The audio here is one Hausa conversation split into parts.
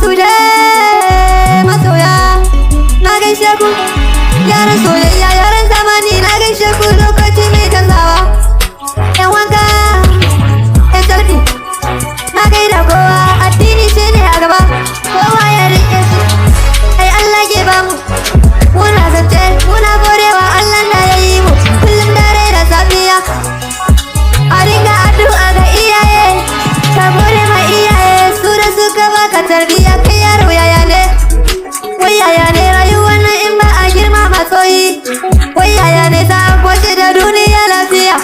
su je masoya na gaishe ku yaran soyayya yaran zamani na gaishe ku lokaci mai canzawa yan wanka yan sauti na gaida kowa addini shi ne a gaba kowa ya rike shi ai Allah ke bamu muna zance muna godewa Allah da ya yi mu kullum dare da safiya a ringa addu'a ga iyaye ka gode ma iyaye su da suka baka tarbiyya kai yaro yaya ne wai yaya ne rayuwar nan in ba a girma matsoyi wai yaya ne za a kwace da duniya lafiya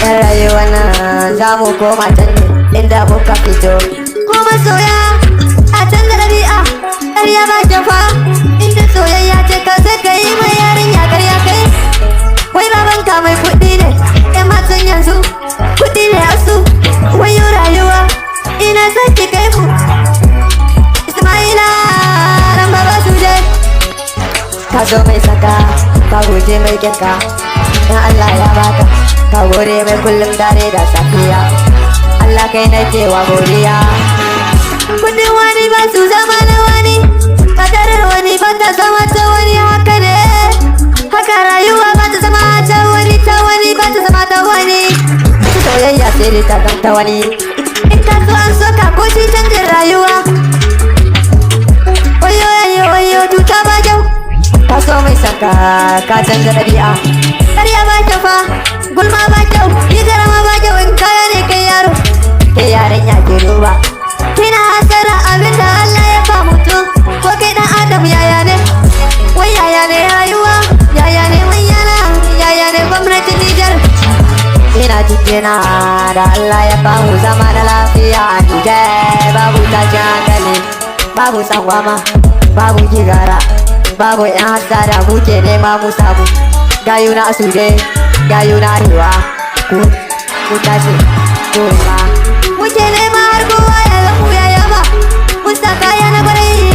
yan rayuwar nan za mu koma can ne inda muka fito kuma soya a canza ɗabi'a ƙarya ba jafa inda soyayya ce ka sai ka yi mai yarinya ƙarya kai wai babanka mai kuɗi ne yan matan yanzu kuɗi ne asu wayo rayuwa ina son ki kai mu Ismaila ran baba su je ka zo mai saka ka guje mai kyaka dan Allah ya baka ka gode mai kullum dare da safiya Allah kai na kewa godiya kudin wani ba su zama na wani kadarar wani ba ta zama ta wani haka ne haka rayuwa ba ta zama ta wani ba ta zama ta wani soyayya sai dai ta zama ta wani in ka so an so ka ko shi canjin rayuwa wayo wayo wayo tuta ba kyau ka so mai saka ka canza ɗabi'a ƙarya ba kyau fa gulma ba kyau yi garama ba kyau in kaya ne kai yaro kai yaren ya ke duba kina hasara abin da Allah ya ba mutum ko kai dan adam yaya ne wai yaya ne rayuwa yaya ne manyana yaya ne gwamnatin Nijar ina cikina da Allah ya ba mu zama na lafiya a Nijar babu tashin hankali babu tsangwama babu gigara babu yan hasara muke nema mu samu gayu na asude gayu na arewa ku tashi ku ma muke nema har kowa ya zamu ya yaba mun sa kaya na kwarai